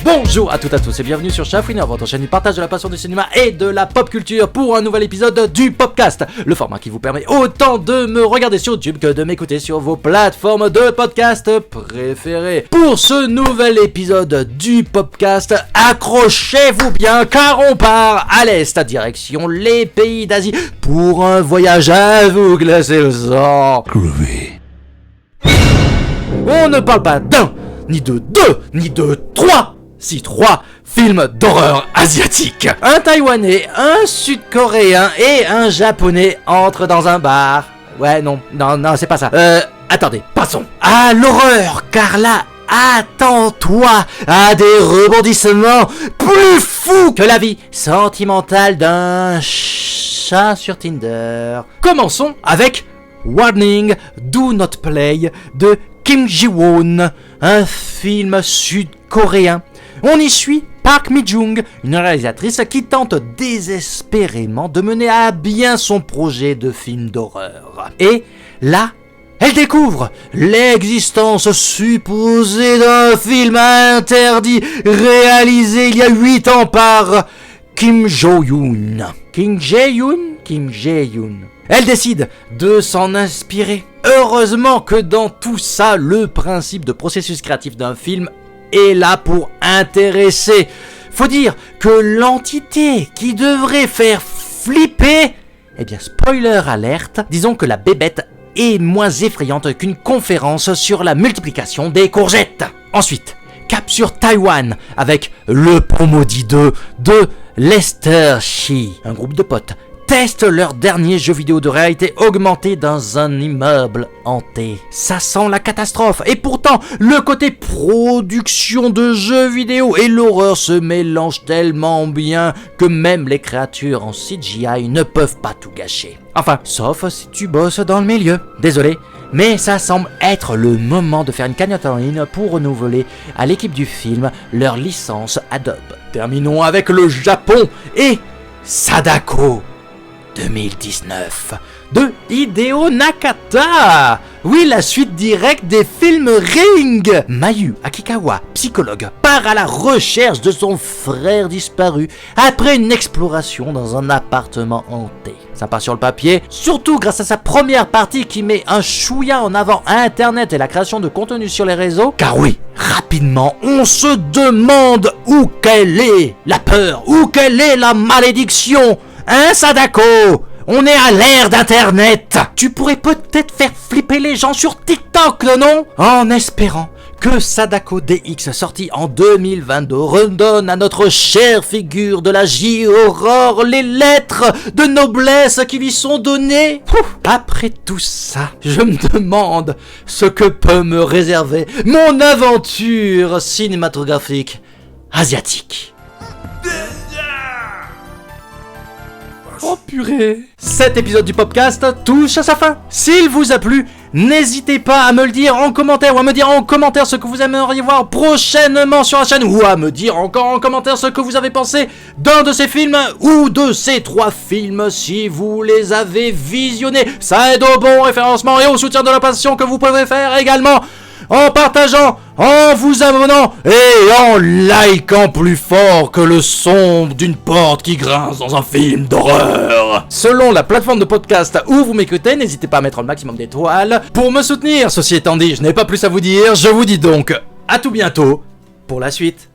Bonjour à toutes et à tous et bienvenue sur Chafouineur, votre chaîne du partage de la passion du cinéma et de la pop culture pour un nouvel épisode du Popcast, le format qui vous permet autant de me regarder sur YouTube que de m'écouter sur vos plateformes de podcast préférées. Pour ce nouvel épisode du Popcast, accrochez-vous bien car on part à l'est, direction les pays d'Asie pour un voyage à vous glacer le sang. Groovy. On ne parle pas d'un, ni de deux, ni de trois. Si 3 films d'horreur asiatiques. Un Taïwanais, un Sud-Coréen et un Japonais entrent dans un bar. Ouais, non, c'est pas ça. Attendez, passons à l'horreur, car là, attends-toi à des rebondissements plus fous que la vie sentimentale d'un chat sur Tinder. Commençons avec Warning, Do Not Play de Kim Ji-won, un film sud-coréen. On y suit Park Mi-jung, une réalisatrice qui tente désespérément de mener à bien son projet de film d'horreur. Et là, elle découvre l'existence supposée d'un film interdit réalisé il y a 8 ans par Kim Jo-yoon. Kim Jae-yoon. Elle décide de s'en inspirer. Heureusement que dans tout ça, le principe de processus créatif d'un film est là pour intéresser. Faut dire que l'entité qui devrait faire flipper, eh bien spoiler alerte, disons que la bébête est moins effrayante qu'une conférence sur la multiplication des courgettes. Ensuite, cap sur Taïwan avec le promaudit 2 de Lester Shi. Un groupe de potes testent leur dernier jeu vidéo de réalité augmentée dans un immeuble hanté. Ça sent la catastrophe, et pourtant, le côté production de jeux vidéo et l'horreur se mélangent tellement bien que même les créatures en CGI ne peuvent pas tout gâcher. Enfin, sauf si tu bosses dans le milieu. Désolé, mais ça semble être le moment de faire une cagnotte en ligne pour renouveler à l'équipe du film leur licence Adobe. Terminons avec le Japon et Sadako 2019 de Hideo Nakata. Oui, la suite directe des films Ring. Mayu Akikawa, psychologue, part à la recherche de son frère disparu après une exploration dans un appartement hanté. Sympa sur le papier, surtout grâce à sa première partie qui met un chouïa en avant Internet et la création de contenu sur les réseaux. Car oui, rapidement, on se demande où qu'elle est la peur, où qu'elle est la malédiction. Hein, Sadako? On est à l'ère d'Internet. Tu pourrais peut-être faire flipper les gens sur TikTok, non? En espérant que Sadako DX, sorti en 2022, redonne à notre chère figure de la J-Horror les lettres de noblesse qui lui sont données. Après tout ça, je me demande ce que peut me réserver mon aventure cinématographique asiatique. Oh purée! Cet épisode du Popcast touche à sa fin. S'il vous a plu, n'hésitez pas à me le dire en commentaire ou à me dire en commentaire ce que vous aimeriez voir prochainement sur la chaîne ou à me dire encore en commentaire ce que vous avez pensé d'un de ces films ou de ces 3 films si vous les avez visionnés. Ça aide au bon référencement et au soutien de la passion que vous pouvez faire également en partageant, en vous abonnant et en likant plus fort que le son d'une porte qui grince dans un film d'horreur. Selon la plateforme de podcast où vous m'écoutez, n'hésitez pas à mettre le maximum d'étoiles pour me soutenir. Ceci étant dit, je n'ai pas plus à vous dire, je vous dis donc à tout bientôt pour la suite.